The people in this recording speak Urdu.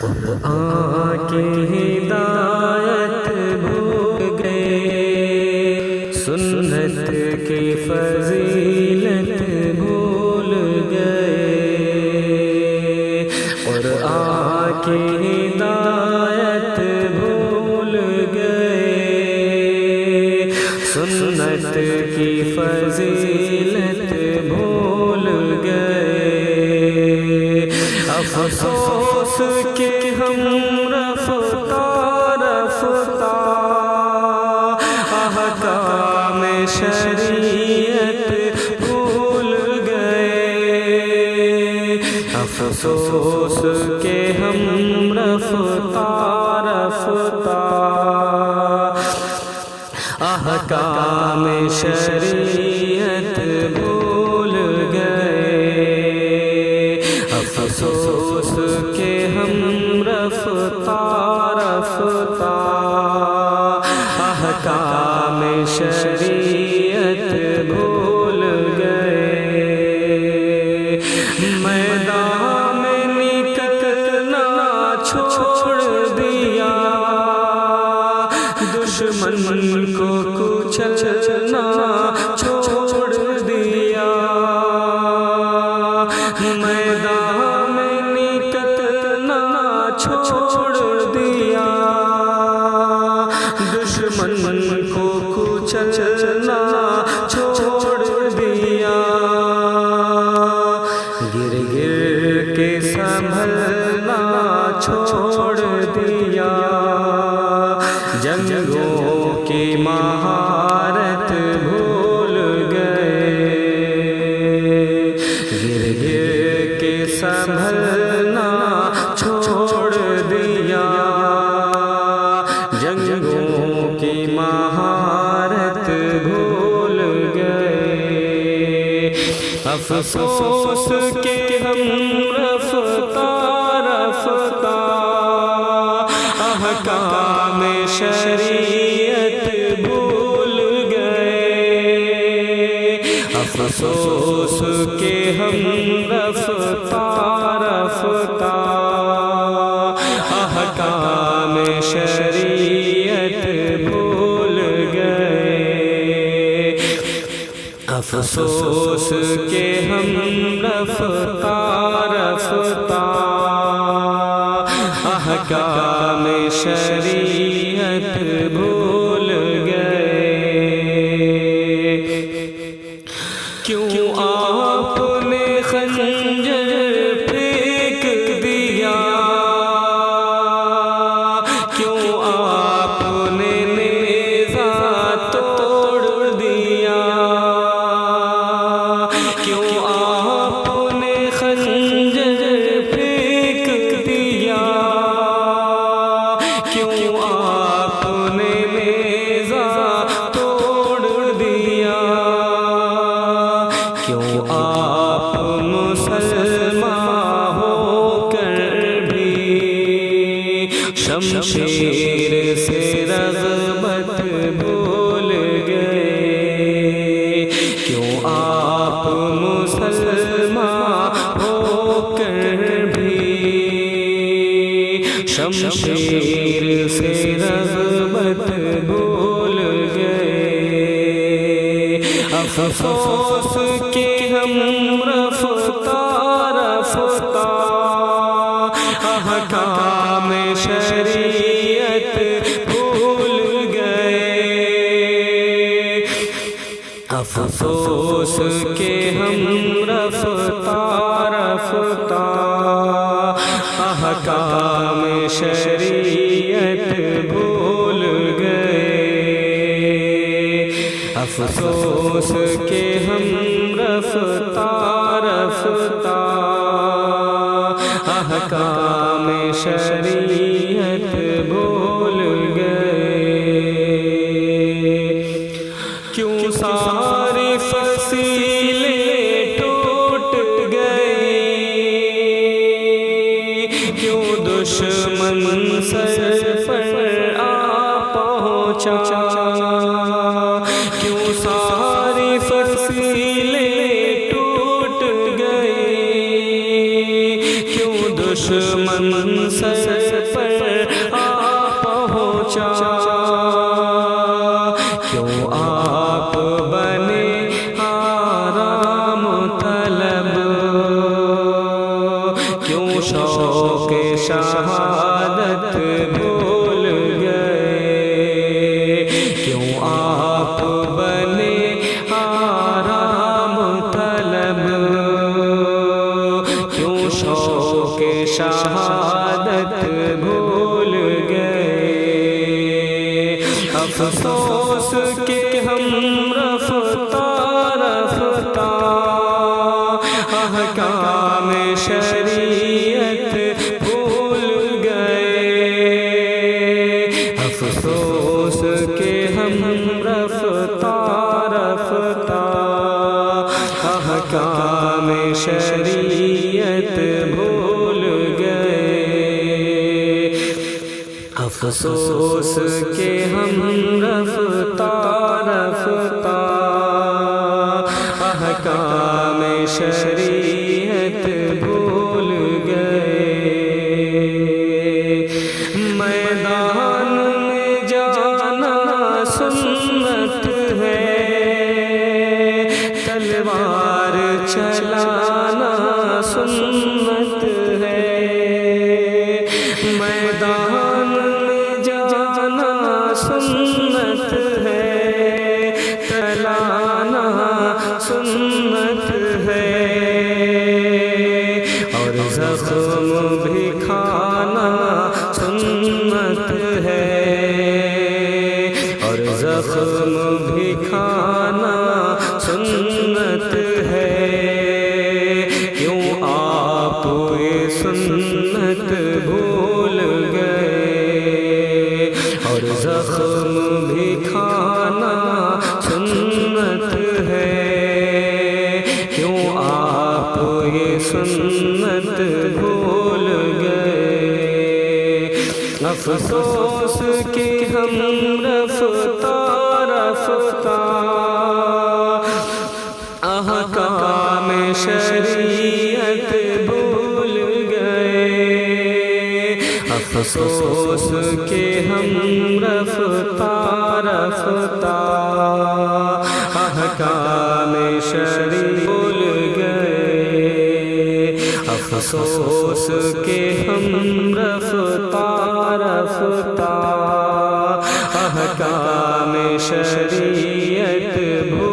قرآن کی ہدایت بھول گئے، سنت کی فضیلت بھول گئے، قرآن کی ہدایت بھول گئے، سنت کی فضیلت بھول گئے۔ افسوس کہ ہم رفتہ رفتہ احکام شریعت بھول گئے، افسوس کہ ہم رفتہ رفتہ احکام شریعت بھول گئے، افسوس کہ ہم رفتہ رفتہ احکام شریعت بھول گئے۔ میدان میں نکلنا چھوڑ دیا، دشمن کو کچلنا چھوڑ دیا، میدان میں نکلنا چھوڑ دیا، دشمن کو کچلنا چھوڑ دیا، گر گر کے سنبھلنا چھوڑ دیا، جنگوں کی مہارت بھول گئے، گر گر کے سنبھلنا چھوڑ دیا، جنگوں کی مہارت بھول گئے۔ افسوس کہ ہم رفتہ رفتہ احکام شریعت بھول گئے، افسوس کہ ہم رفتہ رفتہ احکام شریعت بھول گئے، افسوس کہ ہم رفتہ رفتہ احکام شریعت بھول گئے۔ کیوں آپ نے خنجر پھینک دیا، کیوں آپ نے نیزہ توڑ دیا، کیوں آپ نے خنجر پھینک دیا، کیوں آپ نے نیزہ توڑ دیا، کیوں آپ مسلمان ہو کر بھی شمشیر سے رغبت بھول گئے، کیوں آپ مسلمان ہو کر بھی شمشیر سے رغبت بھول گئے۔ افسوس کہ ہم رفتہ رفتہ احکام شریعت بھول گئے، افسوس کہ ہم رفتہ رفتہ احکام شریعت بھول گئے، افسوس کہ ہم رفتہ رفتہ احکام شریعت بھول گئے۔ کیوں ساری فصیلیں ٹوٹ گئی، کیوں دشمن سر پر آ پہنچا، کیوں ساری فصیلیں ٹوٹ گئی، کیوں دشمن منصر پر پہنچا، کیوں آپ بنے آرام طلب، کیوں شوق شہادت بھول گئے، کیوں آپ بنے آرام طلب، کیوں شوق شہادت بھول گئے۔ افسوس کہ ہم رفتہ رفتہ احکام شریعت بھول گئے، افسوس کہ ہم رفتہ رفتہ احکام شریعت بھول گئے، افسوس کہ ہم رفتہ رفتہ احکام شریعت بھول گئے۔ میدان میں جانا سنت ہے، تلوار چلانا سنت ہے، میدان میں جانا سنت ہے، چلانا سنت ہے، اور زخم بھی کھانا سنت ہے، اور زخم بھی کھانا سنت ہے، کیوں آپ یہ سنت بھول گئے، اور زخم بھی کھانا سنت ہے، کیوں آپ یہ سنت بھول گئے۔ افسوس کہ ہم رفتہ رفتہ احکام شریعت بھول گئے، افسوس کہ ہم رفتہ رفتہ احکام شریعت بھول گئے، افسوس کہ ہم رفتہ رفتہ احکام شریعت بھول